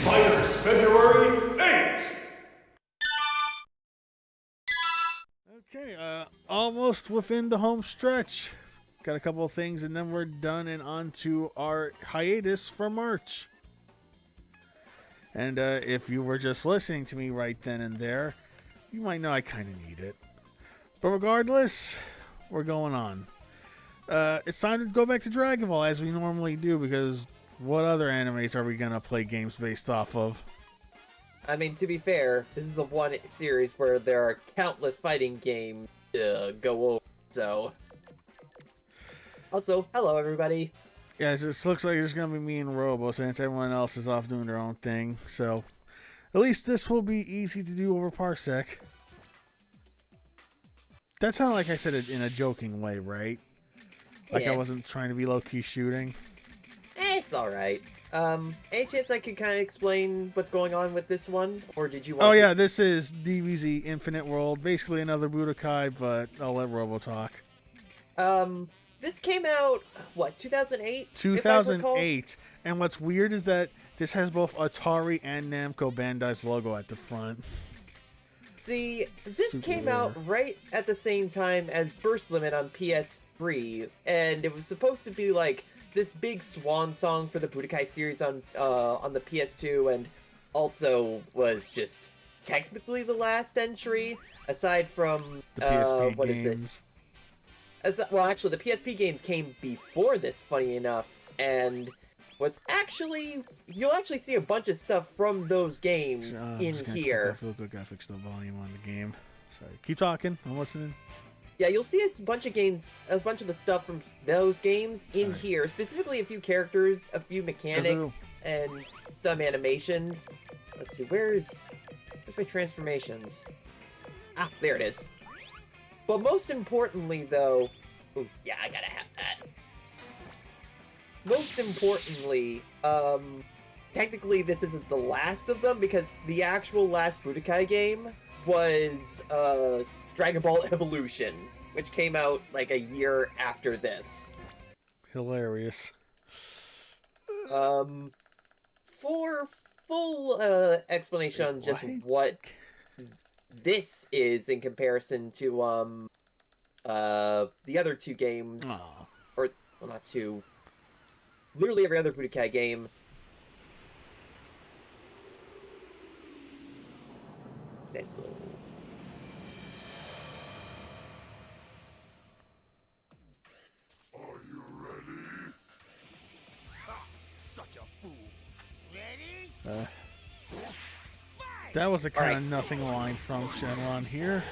Fighters, February 8th! Okay, almost within the home stretch. Got a couple of things and then we're done and on to our hiatus for March. And if you were just listening to me right then and there, you might know I kind of need it. But regardless, we're going on. It's time to go back to Dragon Ball as we normally do, because what other animes are we going to play games based off of? I mean, to be fair, this is the one series where there are countless fighting games to go over, so... Also, hello everybody. Yeah, it just looks like it's going to be me and Robo since everyone else is off doing their own thing. So, at least this will be easy to do over Parsec. That sounded like I said it in a joking way, right? Like Yeah. I wasn't trying to be low-key shooting. It's alright. Any chance I could kind of explain what's going on with this one? Or did you want Oh to... yeah, this is DBZ Infinite World. Basically another Budokai, but I'll let Robo talk. This came out, what, 2008? 2008. And what's weird is that this has both Atari and Namco Bandai's logo at the front. See, this Super came rare. out right at the same time as Burst Limit on PS3, and it was supposed to be like this big swan song for the Budokai series on the PS2, and also was just technically the last entry, aside from The PSP what games. is it? Well, actually, the PSP games came before this, funny enough, and was actually... You'll actually see a bunch of stuff from those games I'm in just gonna here. click off Go Graphics the volume on the game. Sorry. Keep talking. I'm listening. Yeah, you'll see a bunch of games, a bunch of the stuff from those games in Alright. here. Specifically, a few characters, a few mechanics, and some animations. Let's see, where's my transformations? Ah, there it is. But most importantly, though... Ooh, yeah, I gotta have that. Most importantly, technically this isn't the last of them, because the actual last Budokai game was, Dragon Ball Evolution, which came out like a year after this. Hilarious. For full, explanation on just What? what this is in comparison to, the other two games, Aw. or, well, not two, literally every other Budokai game. Nice little... Are you ready? Such a fool. Ready? That was a kind of Alright. nothing line from Shenron here.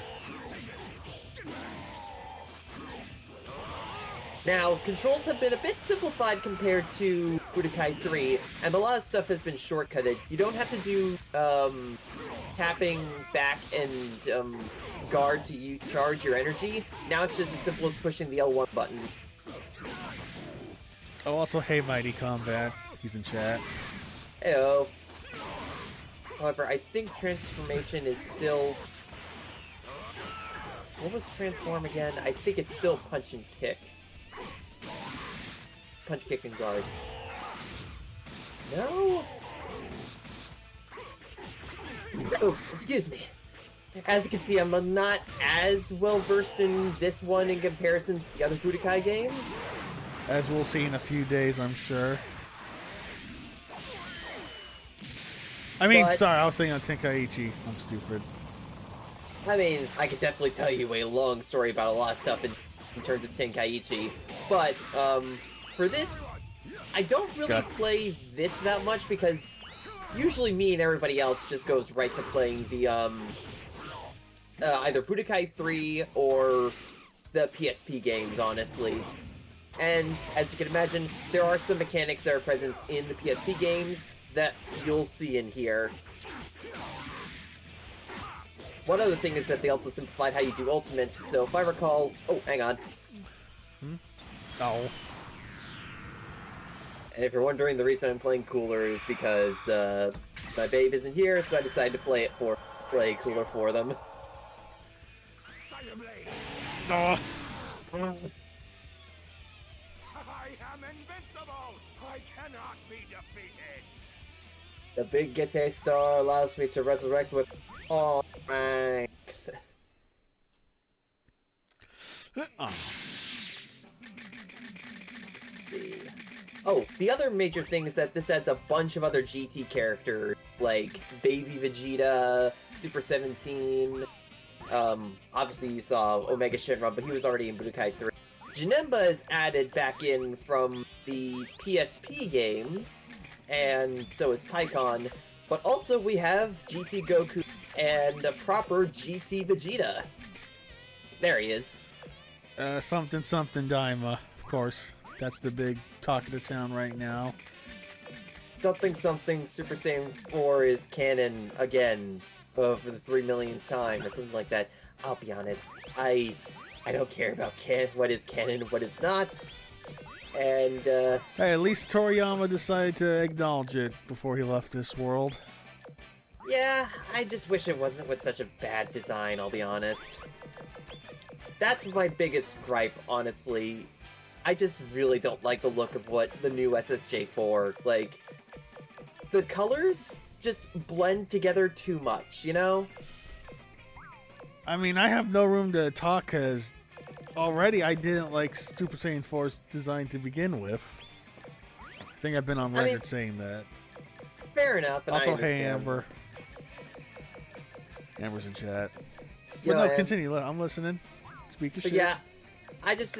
Now, controls have been a bit simplified compared to Budokai 3, and a lot of stuff has been shortcutted. You don't have to do, tapping back and, guard to charge your energy. Now it's just as simple as pushing the L1 button. Oh, also, hey, Mighty Combat. He's in chat. Heyo. However, I think transformation is still... What was transform again? I think it's still punch and kick. Punch, kick, and guard. No? Oh, excuse me. As you can see, I'm not as well versed in this one in comparison to the other Budokai games. As we'll see in a few days, I'm sure. I mean, But- sorry, I was thinking of Tenkaichi. I'm stupid. I mean, I could definitely tell you a long story about a lot of stuff in terms of Tenkaichi, but, for this, I don't really Got- play this that much because usually me and everybody else just goes right to playing the, either Budokai 3 or the PSP games, honestly. And as you can imagine, there are some mechanics that are present in the PSP games that you'll see in here. One other thing is that they also simplified how you do ultimates, so if I recall... Oh, hang on. Oh. And if you're wondering, the reason I'm playing Cooler is because my babe isn't here, so I decided to play Cooler for them. Oh. I am invincible! I cannot be defeated! The big Gete Star allows me to resurrect with all ranks. Oh. Let's see. Oh, the other major thing is that this adds a bunch of other GT characters, like Baby Vegeta, Super 17. Obviously you saw Omega Shenron, but he was already in Budokai 3. Janemba is added back in from the PSP games, and so is Pikkon. But also we have GT Goku and a proper GT Vegeta. There he is. Something Daima, of course. That's the big talk of the town right now. Something Super Saiyan 4 is canon again for the 3 millionth time or something like that. I'll be honest, I don't care about what is canon and what is not. And Hey, at least Toriyama decided to acknowledge it before he left this world. yeah, I just wish it wasn't with such a bad design, I'll be honest. That's my biggest gripe, honestly. I just really don't like the look of what the new SSJ4, like, the colors just blend together too much, you know? I mean, I have no room to talk because already I didn't like Super Saiyan 4's design to begin with. I think I've been on record saying that. Fair enough, and Also, I understand. hey, Amber. Amber's in chat. Yeah, But no, and- continue. I'm listening. Speak your But shit. yeah, I just,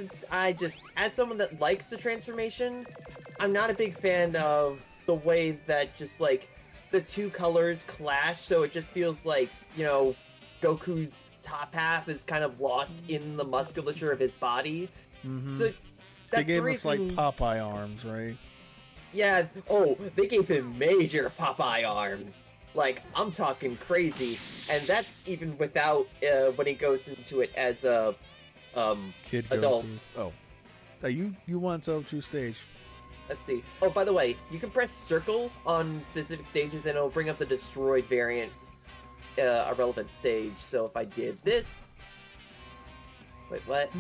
as someone that likes the transformation, I'm not a big fan of the way that just, like, the two colors clash, so it just feels like, you know, Goku's top half is kind of lost in the musculature of his body. Mm-hmm. So They that's gave the us like reason. Popeye arms, right? Yeah. Oh, they gave him major Popeye arms. Like, I'm talking crazy, and that's even without when he goes into it as a Kid adults. Goku. Oh. Hey, you want to stage. Let's see. Oh, by the way, you can press circle on specific stages, and it'll bring up the destroyed variant, a relevant stage. So if I did this, wait, what?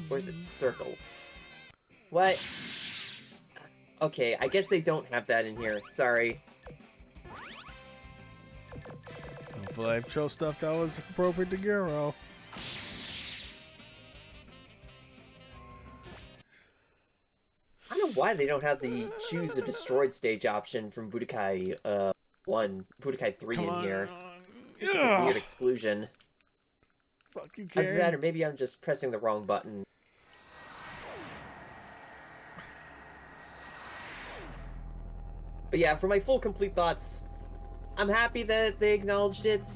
Where's it? Circle. What? Okay, I guess they don't have that in here. Sorry. Hopefully I chose stuff that was appropriate to Gero. I don't know why they don't have the choose a destroyed stage option from Budokai 3 Come in on. here. It's like a weird exclusion. Fucking Either Karen. that, or maybe I'm just pressing the wrong button. But yeah, for my full complete thoughts, I'm happy that they acknowledged it,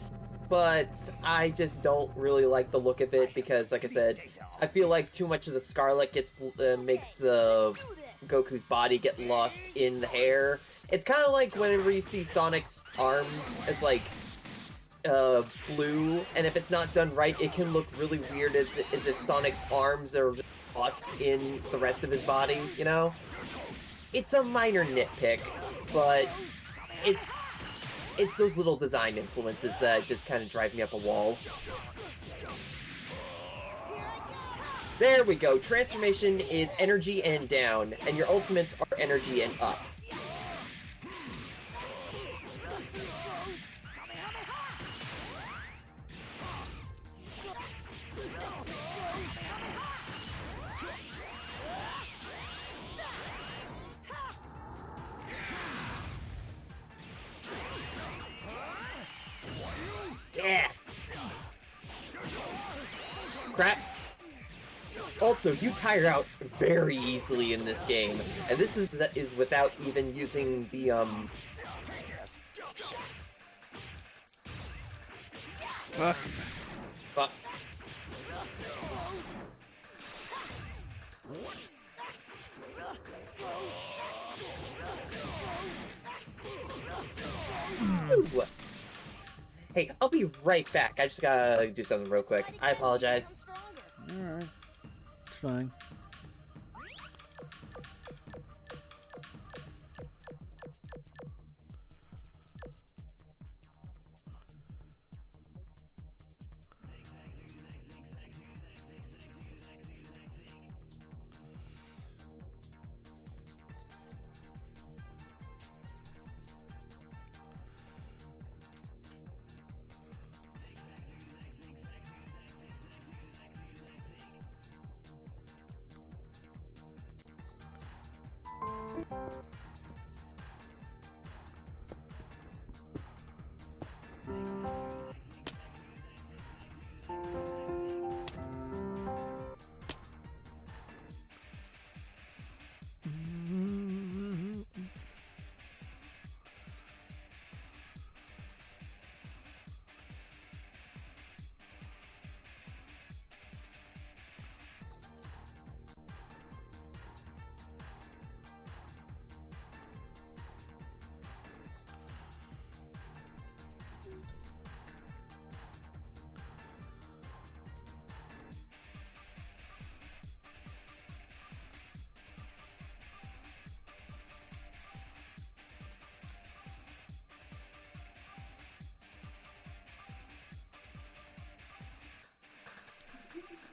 but I just don't really like the look of it because, like I said, I feel like too much of the scarlet makes the Goku's body get lost in the hair. It's kind of like whenever you see Sonic's arms, it's like blue, and if it's not done right, it can look really weird as if Sonic's arms are just lost in the rest of his body, you know? It's a minor nitpick, but it's those little design influences that just kind of drive me up a wall. There we go. Transformation is energy and down, and your ultimates are energy and up. Yeah. Crap. Also, you tire out very easily in this game, and this is without even using the Fuck. Fuck. I'll be right back. I just gotta do something real quick. I apologize. Alright. It's fine.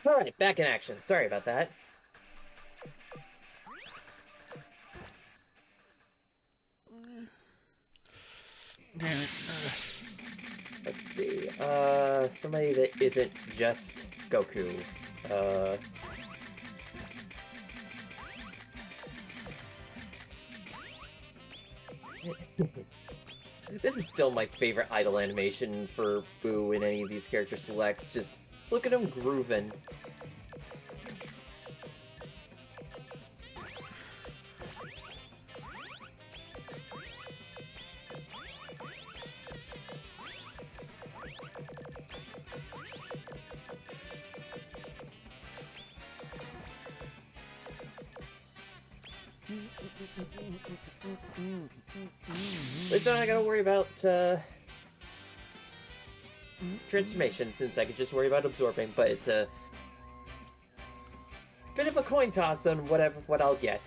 Alright, back in action. Sorry about that. Damn it. Let's see. Somebody that isn't just Goku. This is still my favorite idle animation for Boo in any of these character selects. Just look at him grooving. At least I don't gotta worry about transformation, since I could just worry about absorbing, but it's a bit of a coin toss on what I'll get.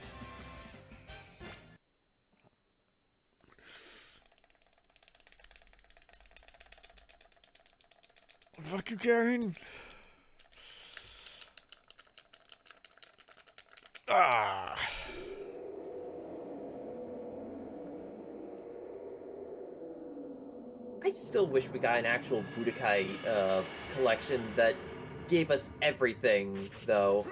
Fuck you, Karen. Ah. I still wish we got an actual Budokai collection that gave us everything, though.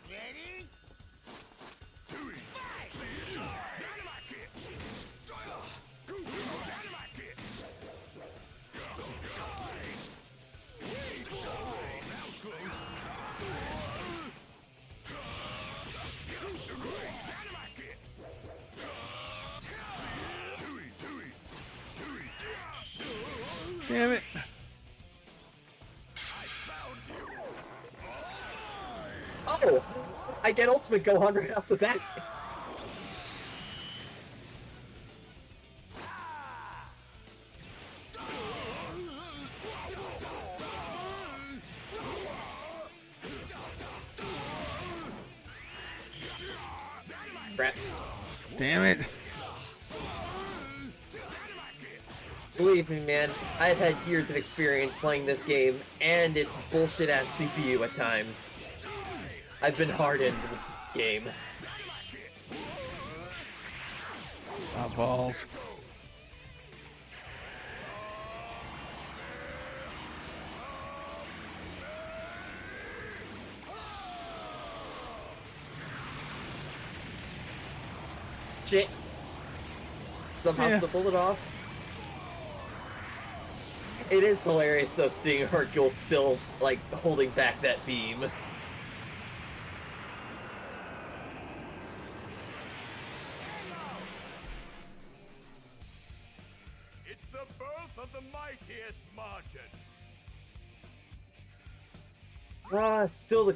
Ready? Dynamite kick! Dynamite kick! That was close. Dynamite kick! Damn it. I found you! Oh! I get Ultimate Gohan right off the bat. Crap. Damn it. Believe me, man, I've had years of experience playing this game, and it's bullshit-ass CPU at times. I've been hardened with this game. Oh, balls. Shit. Somehow Yeah. still pulled it off. It is hilarious, though, seeing Hercule still, like, holding back that beam. It's the birth of the mightiest Margin. Still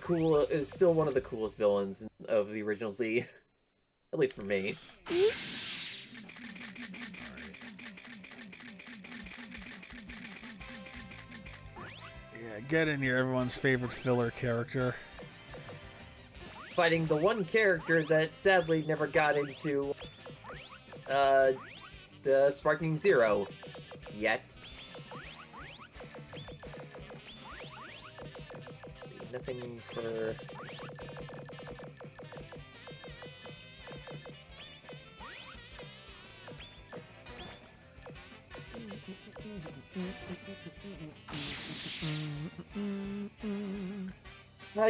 is still one of the coolest villains of the original Z. At least for me. Yeah, get in here, everyone's favorite filler character. Fighting the one character that sadly never got into the Sparking Zero yet. Let's see, nothing for...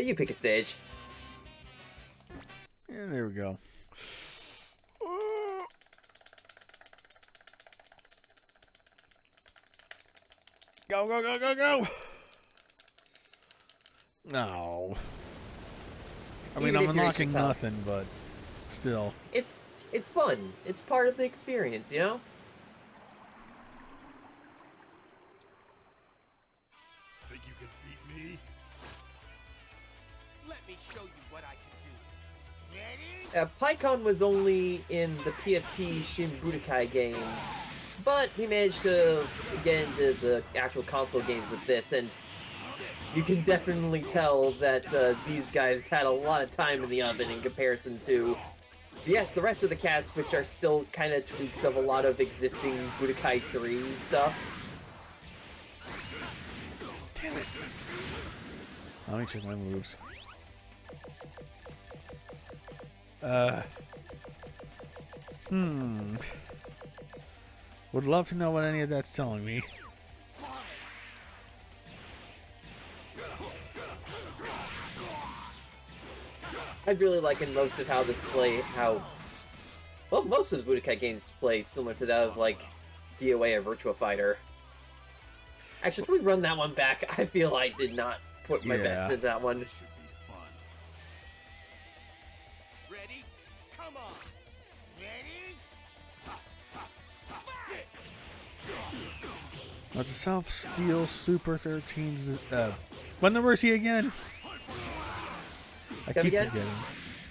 you pick a stage. Yeah, there we go. Go, go, go, go, go! No. I mean, Even I'm if you're unlocking HTML. nothing, but still. It's fun. It's part of the experience, you know? Think you can beat me? Let me show you what I can do. Ready? PyCon was only in the PSP Shin Budokai games, but he managed to get into the actual console games with this, and you can definitely tell that these guys had a lot of time in the oven in comparison to the rest of the cast, which are still kind of tweaks of a lot of existing Budokai 3 stuff. Damn it. Let me check my moves. Would love to know what any of that's telling me. I really liken most of how this most of the Budokai games play similar to that of, like, DOA or Virtua Fighter. Actually, can we run that one back? I feel I did not put my best Yeah. in that one. This should be fun. Ready? Come on. Ready? What's a self-steal Super 13's... what number is he again? I Come keep again? forgetting.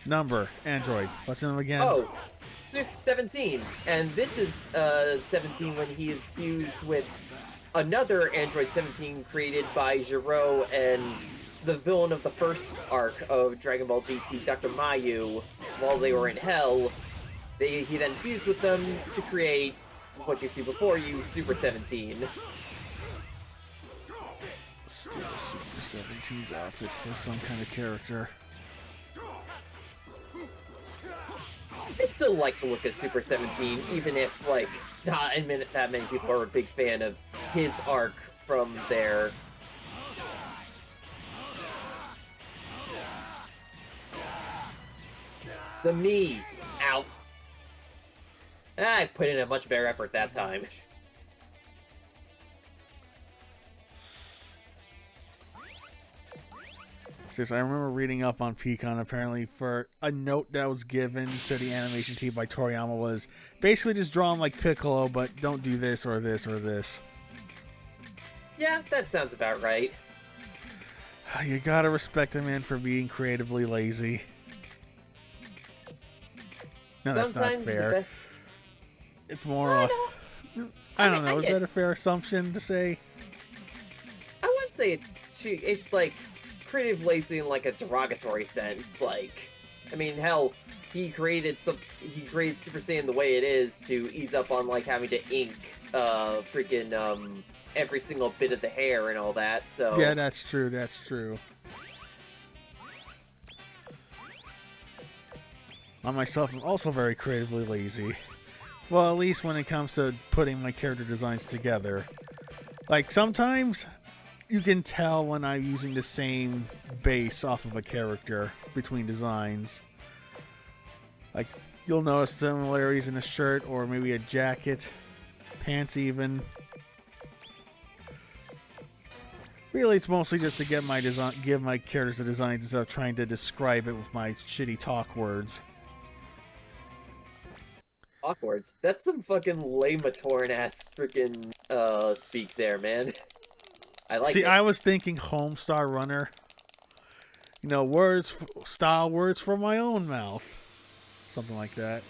Number. Android. What's him again? Oh, 17. And this is 17 when he is fused with another Android 17 created by Giro and the villain of the first arc of Dragon Ball GT, Dr. Mayu, while they were in Hell. He then fused with them to create what you see before you, Super 17. Steal Super 17's outfit for some kind of character. I still like the look of Super 17, even if, like, not that many people are a big fan of his arc from there. The me out. I put in a much better effort that time. Seriously, I remember reading up on Pecan. Apparently, for a note that was given to the animation team by Toriyama was basically just draw him like Piccolo, but don't do this or this or this. Yeah, that sounds about right. You gotta respect the man for being creatively lazy. No, that's not Sometimes the fair. best. It's more. I I don't mean, know. I Is get- that a fair assumption to say? I wouldn't say it's like creative lazy in like a derogatory sense. Like, I mean, hell, he created Super Saiyan the way it is to ease up on like having to ink freaking every single bit of the hair and all that. So Yeah, that's true. That's true. I myself am also very creatively lazy. Well, at least when it comes to putting my character designs together. Like, sometimes you can tell when I'm using the same base off of a character between designs. Like, you'll notice similarities in a shirt or maybe a jacket, pants even. Really, it's mostly just to get my give my characters the designs instead of trying to describe it with my shitty talk words. awkwards. That's some fucking Lamatoran ass freaking speak there, man. I like See, it. I was thinking Homestar Runner. You know, style words from my own mouth. Something like that.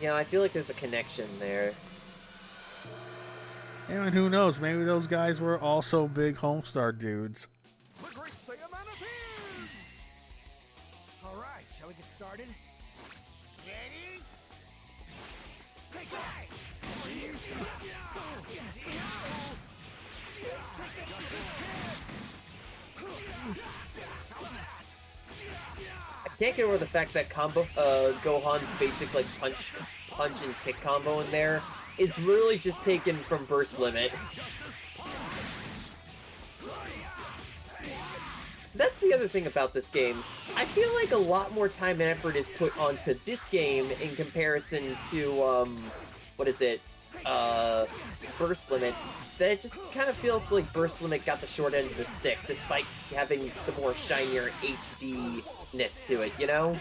Yeah, I feel like there's a connection there. And who knows? Maybe those guys were also big Homestar dudes. The great Saiyaman appears! Alright, shall we get started? Ready? Take that! I can't get over the fact that Gohan's basic like punch and kick combo in there is literally just taken from Burst Limit. That's the other thing about this game. I feel like a lot more time and effort is put onto this game in comparison to, what is it? Burst Limit. That it just kind of feels like Burst Limit got the short end of the stick, despite having the more shinier HD-ness to it, you know?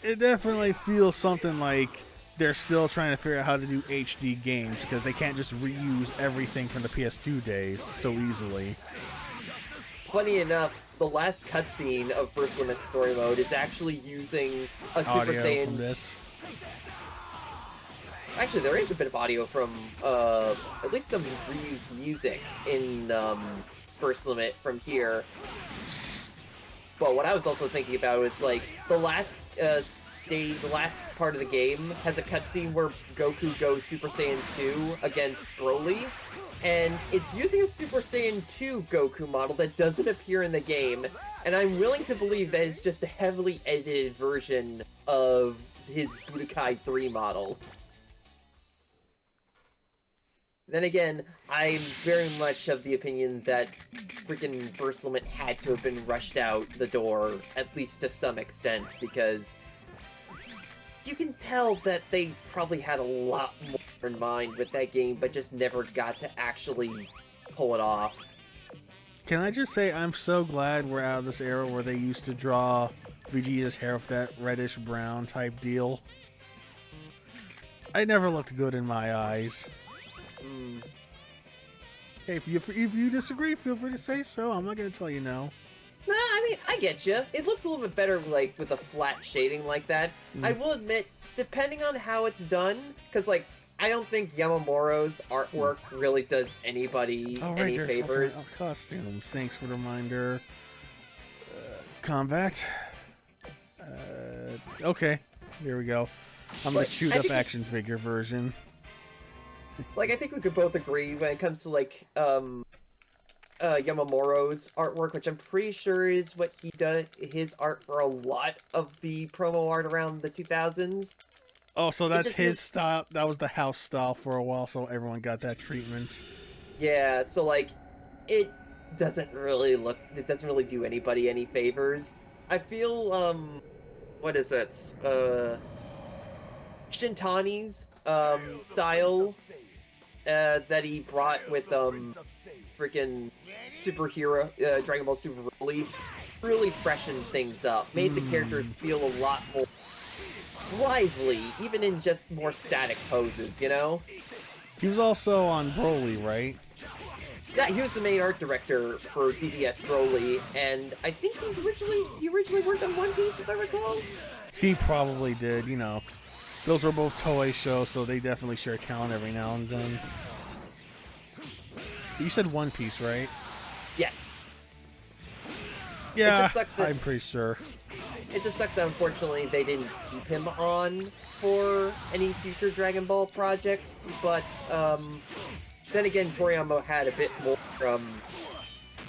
It definitely feels something like they're still trying to figure out how to do HD games because they can't just reuse everything from the PS2 days so easily. Funny enough, the last cutscene of Burst Limit Story Mode is actually using a Super Audio Saiyan. from this. Actually, there is a bit of audio from at least some reused music in Burst Limit from here. But what I was also thinking about was like the last the last part of the game has a cutscene where Goku goes Super Saiyan 2 against Broly. And it's using a Super Saiyan 2 Goku model that doesn't appear in the game, and I'm willing to believe that it's just a heavily edited version of his Budokai 3 model. Then again, I'm very much of the opinion that freaking Burst Limit had to have been rushed out the door, at least to some extent, because you can tell that they probably had a lot more in mind with that game, but just never got to actually pull it off. Can I just say I'm so glad we're out of this era where they used to draw Vegeta's hair with that reddish brown type deal. It never looked good in my eyes. Hey, if you disagree, feel free to say so. I'm not gonna tell you no. Nah, I mean, I get you. It looks a little bit better, like, with a flat shading like that. I will admit, depending on how it's done, because, like, I don't think Yamamoto's artwork really does anybody any there's favors. also costumes. Thanks for the reminder. Combat. Okay, here we go. I'm the Like, chewed I up think- action figure version. Like, I think we could both agree when it comes to, like, Yamamoto's artwork, which I'm pretty sure is what he does, his art for a lot of the promo art around the 2000s. Oh, so that's just his feels- style. That was the house style for a while, so everyone got that treatment. Yeah, so, like, it doesn't really do anybody any favors. I feel, what is it? Shintani's, style, that he brought with, freaking superhero, Dragon Ball Super Broly, really freshened things up. Made the characters feel a lot more lively, even in just more static poses, you know? He was also on Broly, right? Yeah, he was the main art director for DBS Broly, and I think he originally worked on One Piece, if I recall. He probably did. You know, those were both Toei shows, so they definitely share talent every now and then. You said One Piece, right? Yes. Yeah, just sucks that- I'm pretty sure. It just sucks that unfortunately they didn't keep him on for any future Dragon Ball projects, but then again, Toriyama had a bit more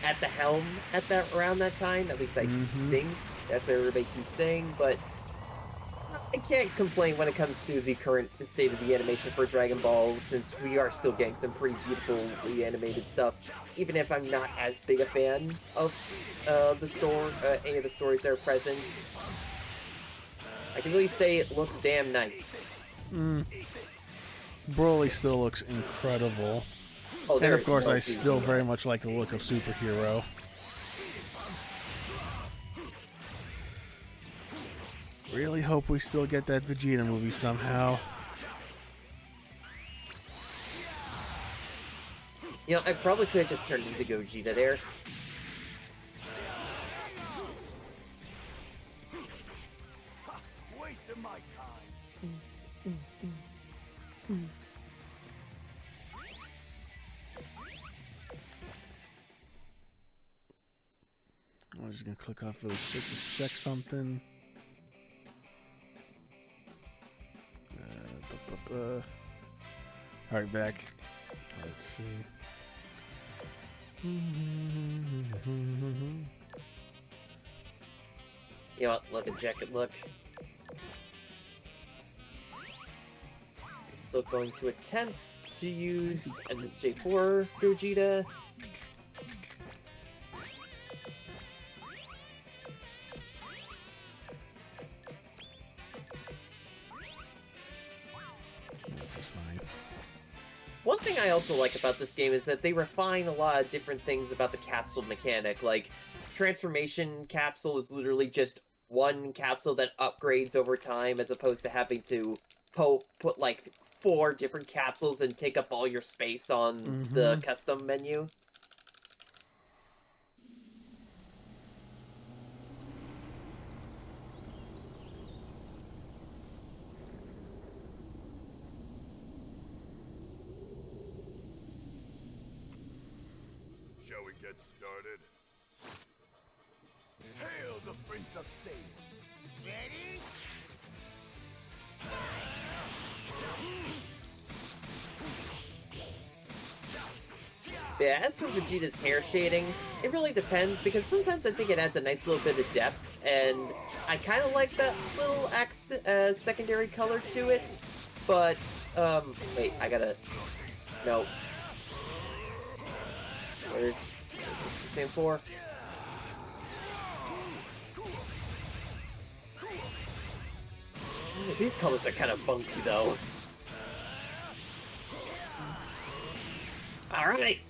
at the helm around that time. At least I think that's what everybody keeps saying. But I can't complain when it comes to the current state of the animation for Dragon Ball, since we are still getting some pretty beautifully animated stuff. Even if I'm not as big a fan of any of the stories that are present, I can really say it looks damn nice. Broly still looks incredible. Oh, And there of course, no I dude. still very much like the look of Superhero. Really hope we still get that Vegeta movie somehow. You know, I probably could have just turned into Gogeta there. Wasting my time. I'm just gonna click off really quick, just check something. All right, back. Let's see. You know what? Look at jacket. Look. I'm still going to attempt to use SSJ4 Gogeta. This is fine. One thing I also like about this game is that they refine a lot of different things about the capsule mechanic. Like, transformation capsule is literally just one capsule that upgrades over time, as opposed to having to put like 4 different capsules and take up all your space on the custom menu. Shall we get started? Hail the Prince of Saiyan! Ready? Yeah, as for Vegeta's hair shading, it really depends, because sometimes I think it adds a nice little bit of depth, and I kind of like that little secondary color to it, but, wait, I gotta, no. Where's Sam 4? These colors are kind of funky, though. Alright!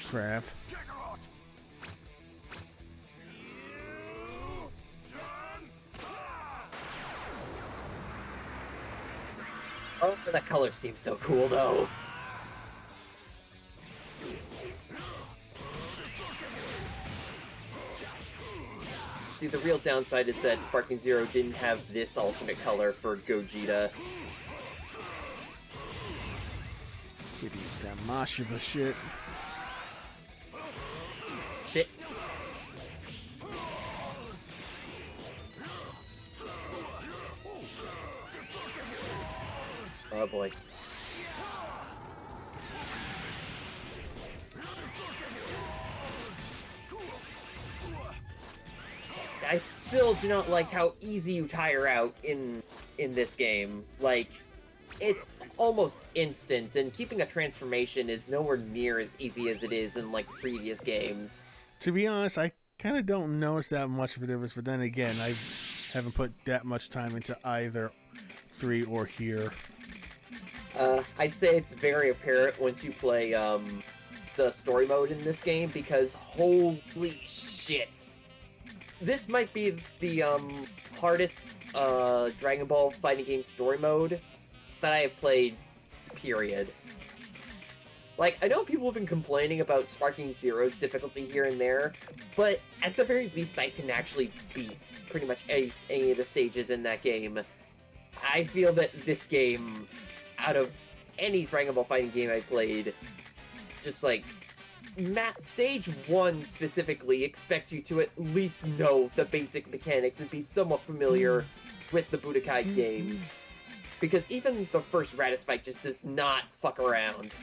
Crap. Oh, that color scheme's so cool, though. See, the real downside is that Sparking Zero didn't have this alternate color for Gogeta. Could eat that Mashiba shit. Shit. Oh boy. I still do not like how easy you tire out in this game. Like, it's almost instant, and keeping a transformation is nowhere near as easy as it is in, like, previous games. To be honest, I kind of don't notice that much of a difference, but then again, I haven't put that much time into either 3 or here. I'd say it's very apparent once you play, the story mode in this game, because holy shit. This might be the, hardest, Dragon Ball fighting game story mode that I have played, period. Like, I know people have been complaining about Sparking Zero's difficulty here and there, but at the very least I can actually beat pretty much any of the stages in that game. I feel that this game, out of any Dragon Ball fighting game I played, just like, Stage 1 specifically expects you to at least know the basic mechanics and be somewhat familiar with the Budokai games. Because even the first Raditz fight just does not fuck around.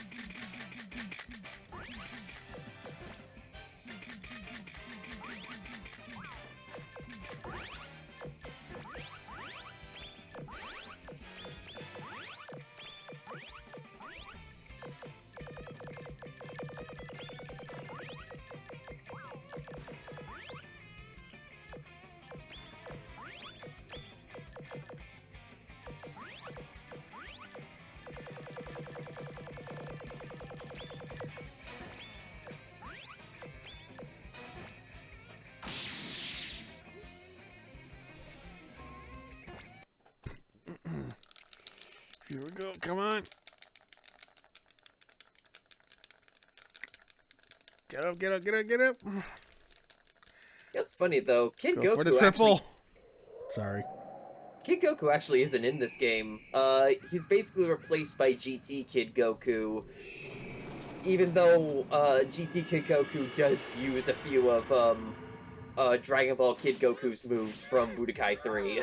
Here we go. Come on. Get up, get up, get up, get up. That's funny though. Kid Go Goku for the triple. actually, Sorry. Kid Goku actually isn't in this game. He's basically replaced by GT Kid Goku. Even though GT Kid Goku does use a few of Dragon Ball Kid Goku's moves from Budokai 3.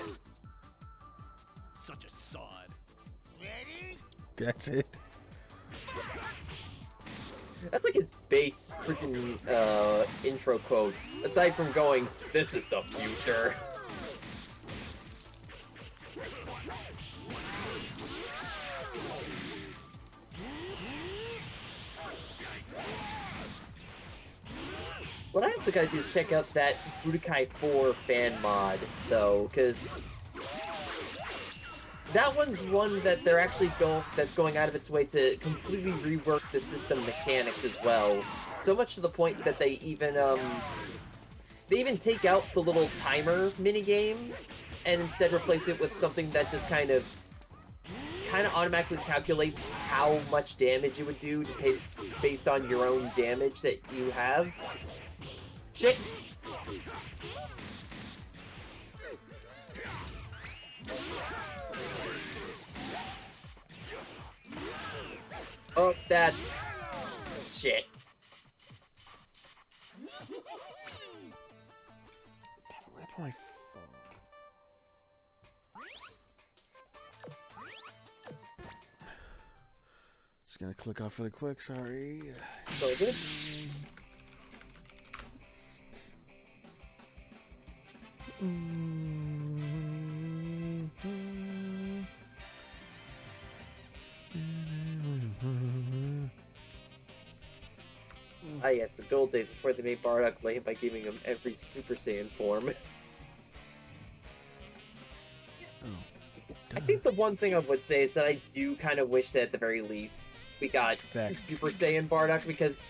Such a sod. Ready? That's it. That's like his base freaking intro quote. Aside from going, "This is the future." What I also gotta do is check out that Budokai 4 fan mod, though, because that one's one that they're actually going out of its way to completely rework the system mechanics as well. So much to the point that they even take out the little timer minigame and instead replace it with something that just kind of automatically calculates how much damage you would do based on your own damage that you have. Shit! Oh, that's... shit. Where'd my phone? Just gonna click off really quick, sorry. So good. Ah yes, the good old days before they made Bardock lame by giving him every Super Saiyan form. I think the one thing I would say is that I do kind of wish that at the very least we got Super Saiyan Bardock, because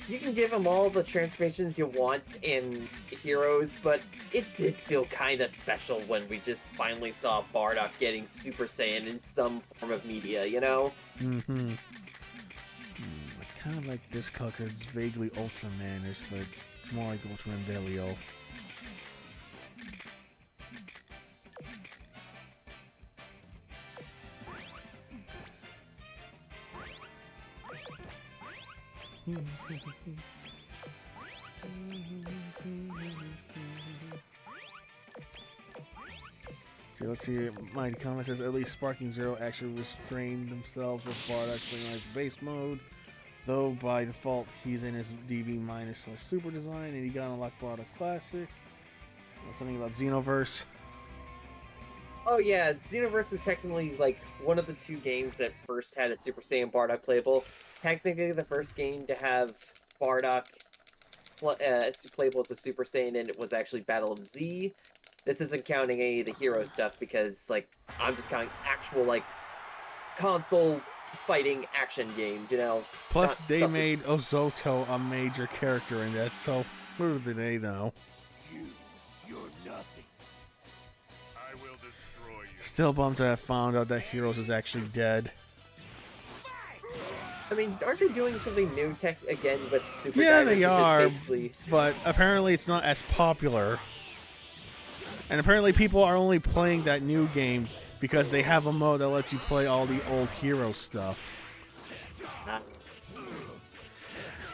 you can give him all the transformations you want in Heroes, but it did feel kind of special when we just finally saw Bardock getting Super Saiyan in some form of media, you know? Mm-hmm. I kind of like this color 'cause it's vaguely Ultramanish, but it's more like Ultraman Velio. So let's see, my comment says at least Sparking Zero actually restrained themselves with Bardock on his base mode, though by default he's in his DB minus / super design, and he got unlocked Bardock Classic. Something about Xenoverse. Oh yeah, Xenoverse was technically like one of the two games that first had a Super Saiyan Bardock playable. Technically the first game to have Bardock playable as a Super Saiyan, and it was actually Battle of Z. This isn't counting any of the hero stuff because, like, I'm just counting actual, like, console fighting action games, you know? Plus, they made Ozoto a major character in that, so who do they know? You're nothing. I will destroy you. Still bummed to have found out that Heroes is actually dead. I mean, aren't they doing something new again with Super Yeah, Diamond, they which are, is basically... but apparently it's not as popular. And apparently people are only playing that new game because they have a mode that lets you play all the old hero stuff.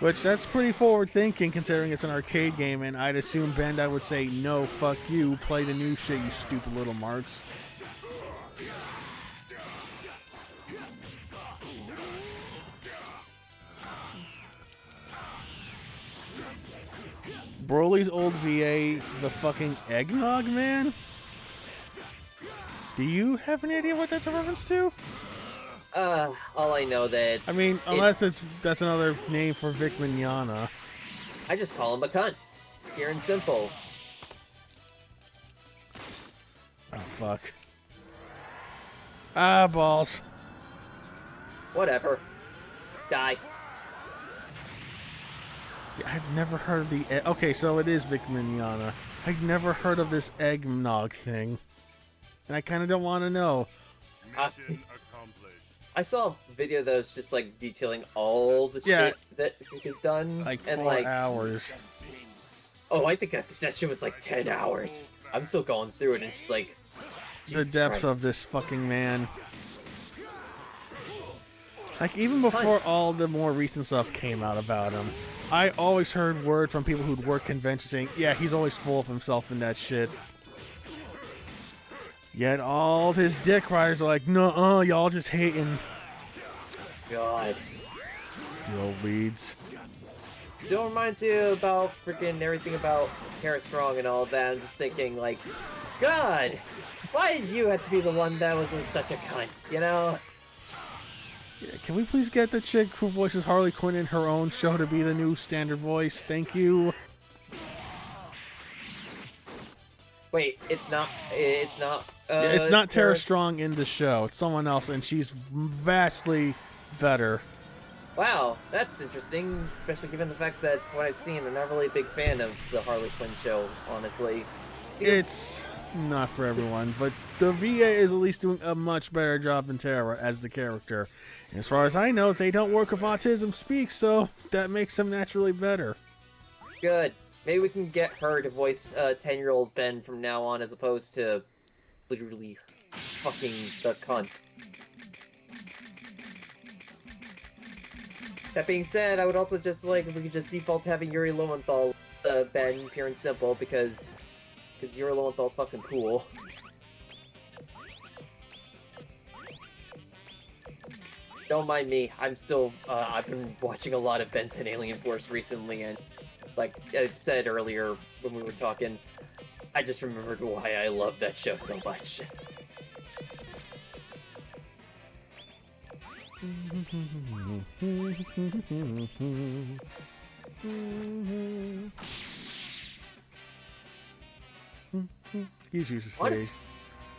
Which, that's pretty forward thinking considering it's an arcade game, and I'd assume Bandai would say, no, fuck you, play the new shit, you stupid little marks. Broly's old VA, the fucking Eggnog Man? Do you have any idea what that's a reference to? All I know that I mean, unless that's another name for Vic Mignogna. I just call him a cunt. Pure and simple. Oh, fuck. Ah, balls. Whatever. Die. Yeah, I've never heard of the... Okay, so it is Vic Mignogna. I've never heard of this eggnog thing. And I kind of don't want to know. Mission accomplished. I saw a video that was just, like, detailing all the shit that he's done. Like, and 4 hours. Oh, I think that shit was, like, 10 hours. I'm still going through it, and it's just like... The depths of this fucking man. Like, even before all the more recent stuff came out about him, I always heard word from people who'd work conventions saying, yeah, he's always full of himself in that shit. Yet all his dick riders are like, no, y'all just hating. God. Dill weeds. Still reminds you about freaking everything about Kara Strong and all that. I'm just thinking, like, God, why did you have to be the one that was such a cunt, you know? Yeah, can we please get the chick who voices Harley Quinn in her own show to be the new standard voice? Thank you. Wait, it's not. It's not. Yeah, it's not Tara Strong in the show. It's someone else, and she's vastly better. Wow, that's interesting, especially given the fact that what I've seen, I'm not really a big fan of the Harley Quinn show, honestly. It's not for everyone, but the VA is at least doing a much better job than Tara as the character. And as far as I know, they don't work with Autism Speak, so that makes them naturally better. Good. Maybe we can get her to voice 10-year-old Ben from now on, as opposed to literally fucking the cunt. That being said, I would also just like if we could just default to having Yuri Lowenthal Ben, pure and simple, because Yuri Lowenthal's fucking cool. Don't mind me. I'm still I've been watching a lot of Ben 10 Alien Force recently, and like I said earlier when we were talking, I just remembered why I love that show so much. He's used to stage.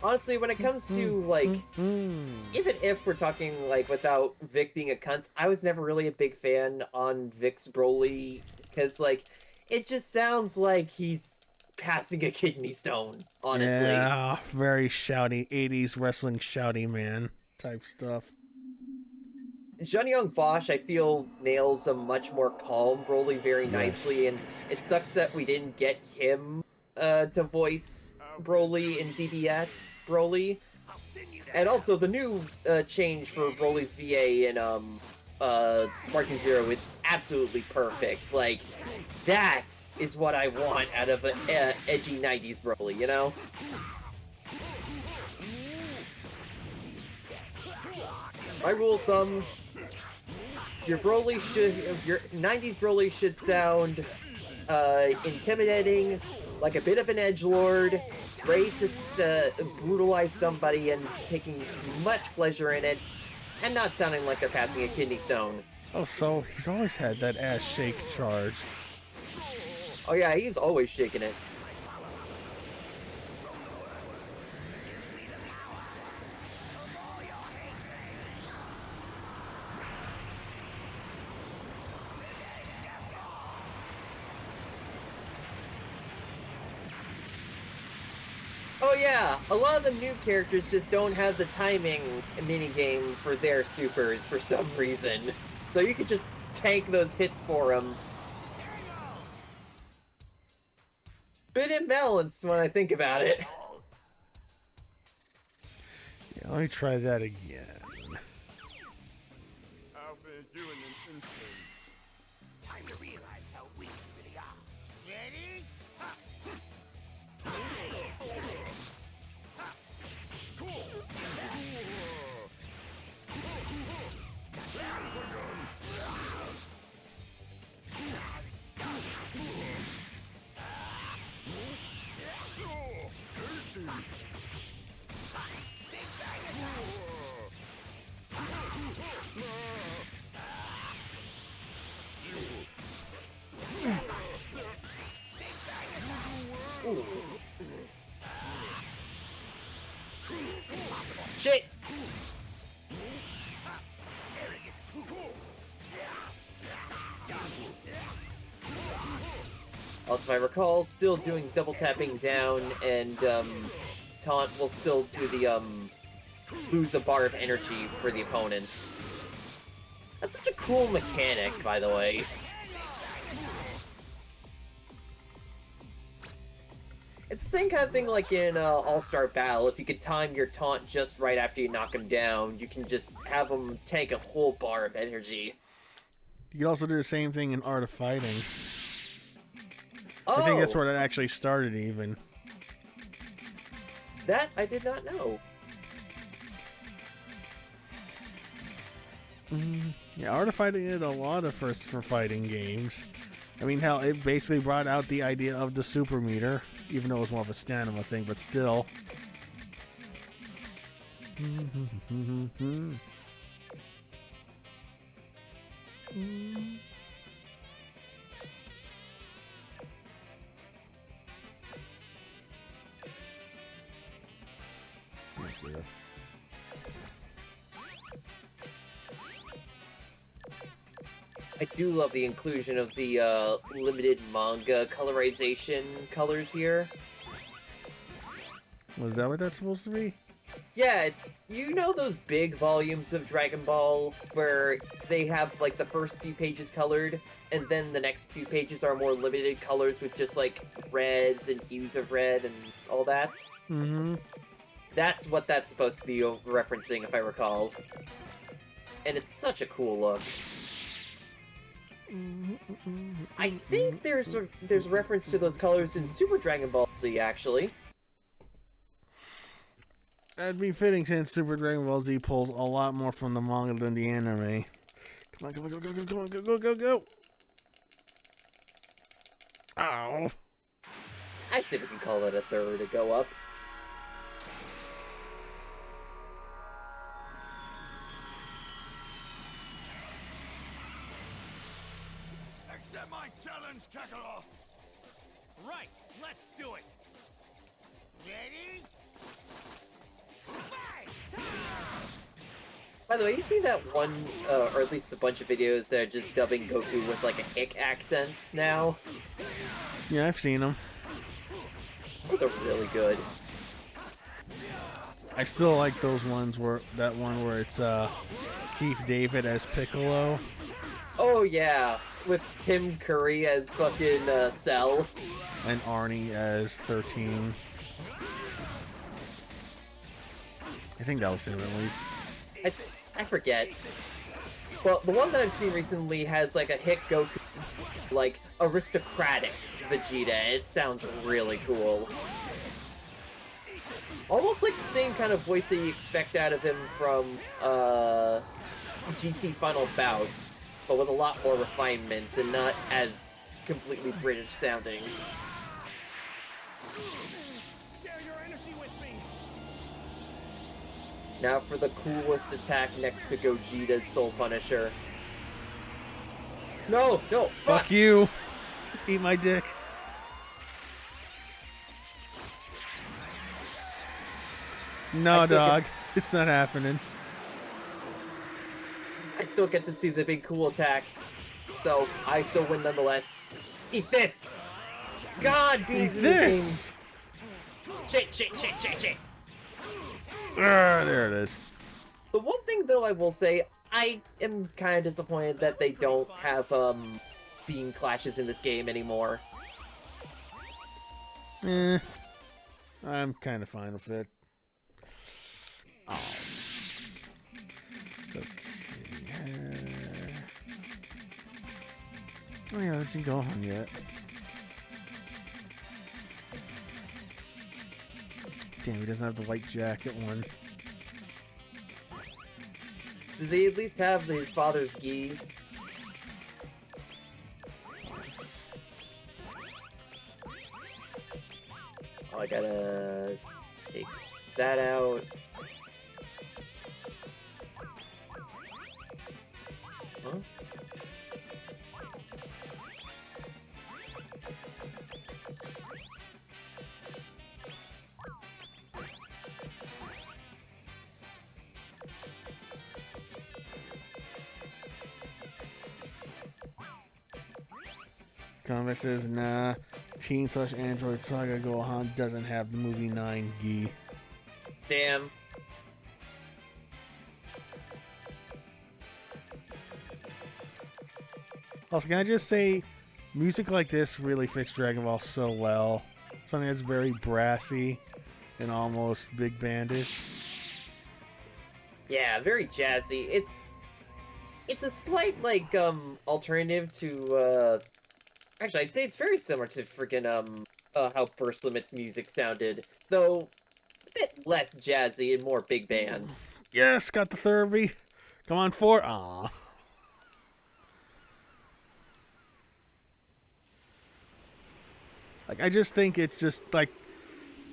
Honestly, when it comes to, like, even if we're talking, like, without Vic being a cunt, I was never really a big fan on Vic's Broly, because, like, it just sounds like he's passing a kidney stone, honestly. Yeah, very shouty, 80s wrestling shouty man type stuff. Johnny Young Vosh, I feel, nails a much more calm Broly very nicely, and it sucks that we didn't get him to voice Broly in DBS Broly. And also, the new change for Broly's VA in Sparky Zero is absolutely perfect. Like, that is what I want out of an edgy 90s Broly, you know? My rule of thumb, your 90s Broly should sound intimidating, like a bit of an edgelord, ready to brutalize somebody and taking much pleasure in it, and not sounding like they're passing a kidney stone. Oh, so he's always had that ass shake charge. Oh yeah, he's always shaking it. Oh yeah, a lot of the new characters just don't have the timing minigame for their supers for some reason. So you could just tank those hits for them. Bit imbalanced when I think about it. Yeah, let me try that again. I'll finish you in an instant. Time to realize how weak you really are. Ready? Ooh. Shit! Also, if I recall, still doing double tapping down, and taunt will still do the lose a bar of energy for the opponent. That's such a cool mechanic, by the way. It's the same kind of thing like in All-Star Battle. If you could time your taunt just right after you knock him down, you can just have him tank a whole bar of energy. You can also do the same thing in Art of Fighting. Oh, I think that's where that actually started, even. that I did not know. Yeah, Art of Fighting did a lot of firsts for fighting games. I mean, hell, it basically brought out the idea of the super meter, even though it was more of a stamina thing, but still. I do love the inclusion of the limited manga colorization colors here. Was that what that's supposed to be? Yeah, it's, you know, those big volumes of Dragon Ball where they have like the first few pages colored and then the next few pages are more limited colors with just like reds and hues of red and all that? Mm-hmm. That's what that's supposed to be referencing, if I recall. And it's such a cool look. I think there's a reference to those colors in Super Dragon Ball Z, actually. That'd be fitting since Super Dragon Ball Z pulls a lot more from the manga than the anime. Come on, come on, go, go, go, go, go, go, go, go! Ow! I'd say we can call it a third to go up. Accept my challenge, Kakarot! Right, let's do it! Ready? By the way, you see that one, or at least a bunch of videos that are just dubbing Goku with like a hick accent now? Yeah, I've seen them. Those are really good. I still like those ones where where it's Keith David as Piccolo. Oh yeah, with Tim Curry as fucking Cell. And Arnie as 13. I think that was him at least. I forget. Well, the one that I've seen recently has like a hick Goku, like aristocratic Vegeta. It sounds really cool. Almost like the same kind of voice that you expect out of him from GT Final Bout, but with a lot more refinement and not as completely British sounding. Share your energy with me! Now for the coolest attack next to Gogeta's Soul Punisher. No, no, Fuck you! Eat my dick. No, dog. It's not happening. I still get to see the big cool attack, so I still win nonetheless. Eat this! God, Eat beams in this! Shit, shit, shit, shit, shit. There it is. The one thing, though, I will say, I am kind of disappointed that they don't have, beam clashes in this game anymore. I'm kind of fine with it. Oh. Okay. Oh yeah, let's go on yet. Damn, he doesn't have the white jacket one. Does he at least have his father's gi? Oh, I gotta take that out. Huh? Comment says, nah, Teen/Android Saga Gohan doesn't have the movie 9 gi. Damn. Also, can I just say, music like this really fits Dragon Ball so well. Something that's very brassy and almost big bandish. Yeah, very jazzy. It's a slight, like, alternative to, actually, I'd say it's very similar to freaking, how Burst Limit's music sounded, though a bit less jazzy and more big band. Yes, got the Thurby. Come on, 4. Aw. Like, I just think it's just, like,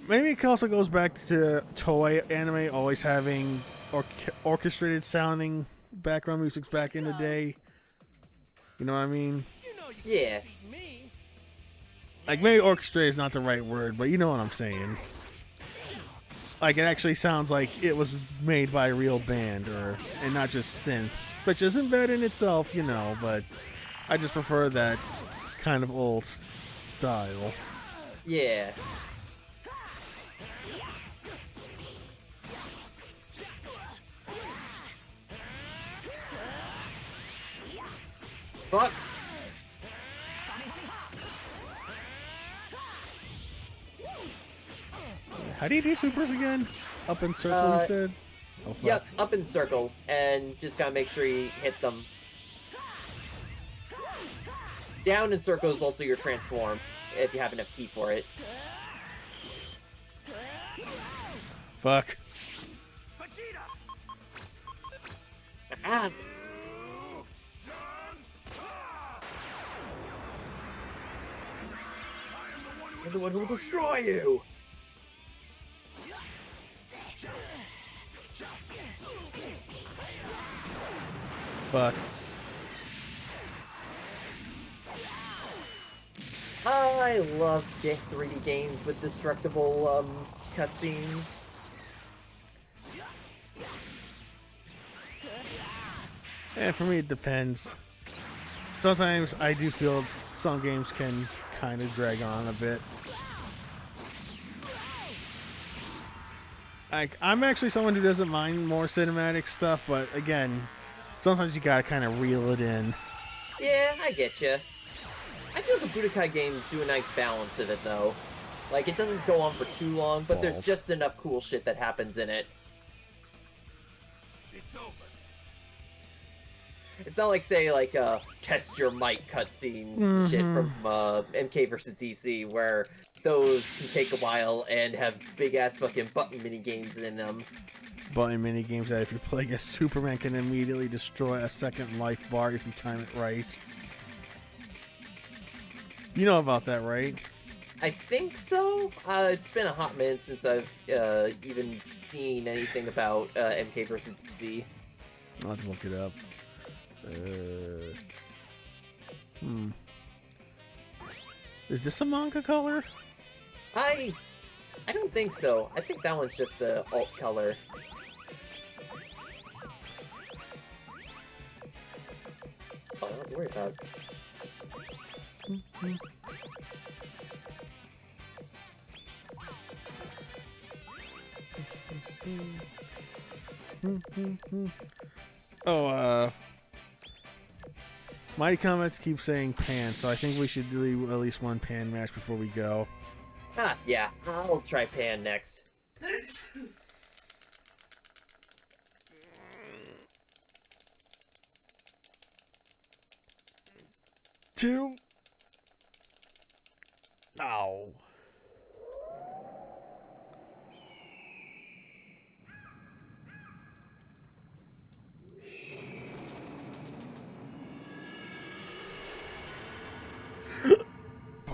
maybe it also goes back to Toei anime always having orchestrated sounding background musics back in the day. You know what I mean? Yeah. Like, maybe orchestrated is not the right word, but you know what I'm saying. Like, it actually sounds like it was made by a real band, and not just synths, which isn't bad in itself, you know, but I just prefer that kind of old style. Yeah. Fuck. How do you do supers again? Up in circle, you said? Oh, fuck. Yep, up in circle, and just gotta make sure you hit them. Down in circle is also your transform, if you have enough ki for it. Fuck. Ah. I'm the one who will destroy you! Fuck. I love 3D games with destructible cutscenes. And for me, it depends. Sometimes I do feel some games can kind of drag on a bit. Like, I'm actually someone who doesn't mind more cinematic stuff, but again, sometimes you gotta kind of reel it in. Yeah, I get you. I feel the Budokai games do a nice balance of it, though. Like, it doesn't go on for too long, but there's Balls. just enough cool shit that happens in it. It's over. It's not like, say, like, test your might cutscenes and shit from MK versus DC, where those can take a while and have big-ass fucking button mini-games in them. Button mini games that if you're playing as Superman can immediately destroy a second life bar if you time it right. You know about that, right? I think so. It's been a hot minute since I've even seen anything about MK versus DC. I'll have to look it up. Is this a manga color? I don't think so. I think that one's just a alt color. Oh, I don't have to worry about. Oh, Mighty Comments keep saying pan, so I think we should do at least one pan match before we go. Ah, yeah. I'll try Pan next. Two. Ow.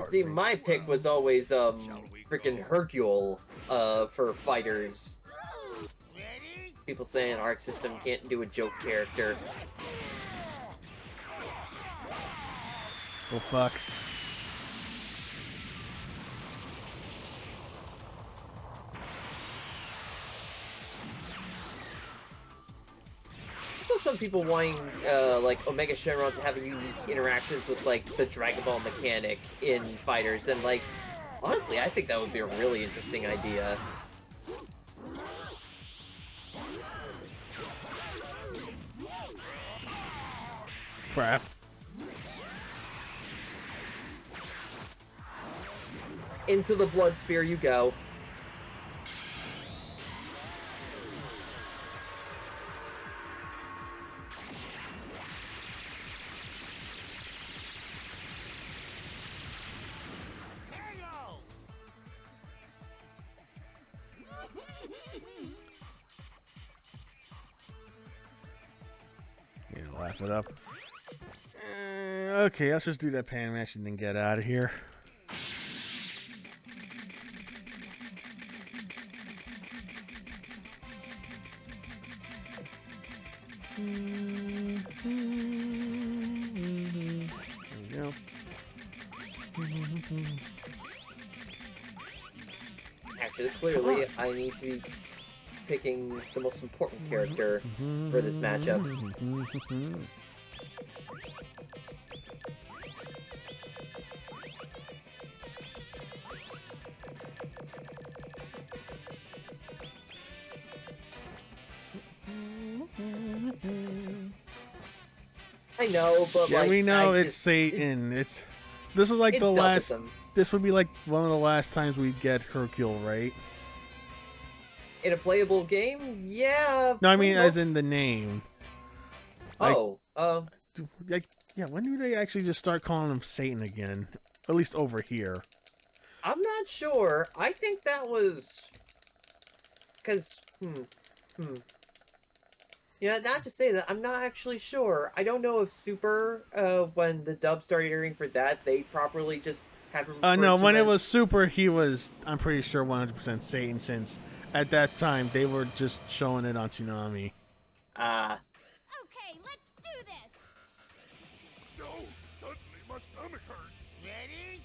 See, my pick was always freaking Hercule for fighters. Ready? People saying Arc System can't do a joke character. Oh, fuck. I saw some people wanting like Omega Shenron to have unique interactions with like the Dragon Ball mechanic in fighters, and like honestly, I think that would be a really interesting idea. Crap. Into the blood sphere you go. buff it up. Okay, let's just do that pan mash and then get out of here. There we go. Actually, clearly, I need to be picking the most important character for this matchup. I know, but Yeah, like, we know I it's just- Satan. This was like it's the last. troublesome. This would be like one of the last times we get Hercule, right? In a playable game, yeah. No, I mean pretty as in the name. like- Like, yeah, when do they actually just start calling him Satan again? At least over here. I'm not sure. I think that was because Yeah, not to say that I'm not actually sure. I don't know if Super, when the dub started airing for that, they properly just have him. No, referred to when it as- was Super, he was, I'm pretty sure, 100% Satan, since at that time they were just showing it on Toonami. Okay, let's do this. No, suddenly my stomach hurts. Ready?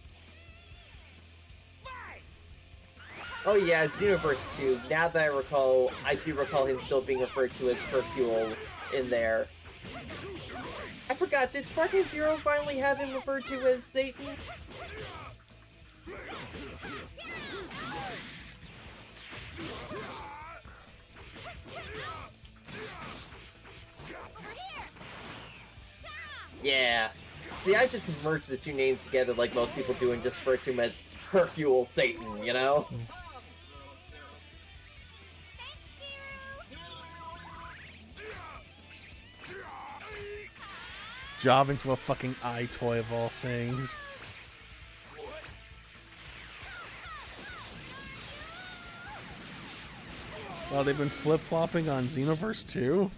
Fight! Oh yeah, Xenoverse 2. Now that I recall, I do recall him still being referred to as Hercule in there. I forgot, did Sparking Zero finally have him referred to as Satan? Yeah. See, I just merged the two names together like most people do and just refer to him as Hercule Satan, you know? Job into a fucking eye toy of all things. Well, they've been flip-flopping on Xenoverse 2?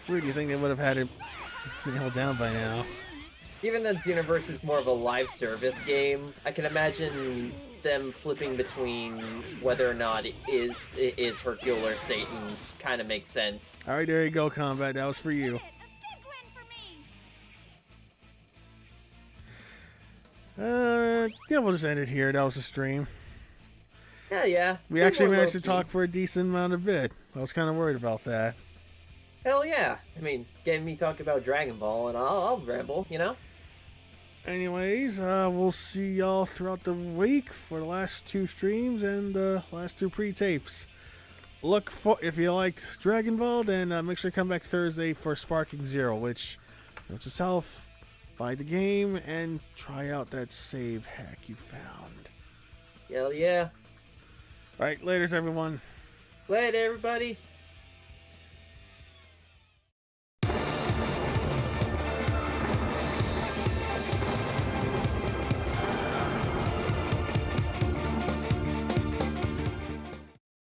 Weird, do you think they would have had it nailed down by now? Even though Xenoverse is more of a live service game, I can imagine them flipping between whether or not it is Hercule or Satan kind of makes sense. Alright, there you go, Combat. That was for you. A big win for me. Yeah, we'll just end it here. That was the stream. Yeah. We Bit actually more managed to low-key. talk for a decent amount of bit. I was kind of worried about that. Hell yeah. I mean, getting me talking about Dragon Ball and I'll ramble, you know? Anyways, we'll see y'all throughout the week for the last two streams and the last two pre-tapes. Look for, if you liked Dragon Ball, then make sure to come back Thursday for Sparking Zero, which notes itself, buy the game and try out that save hack you found. Hell yeah. Alright, laters everyone. Later, everybody.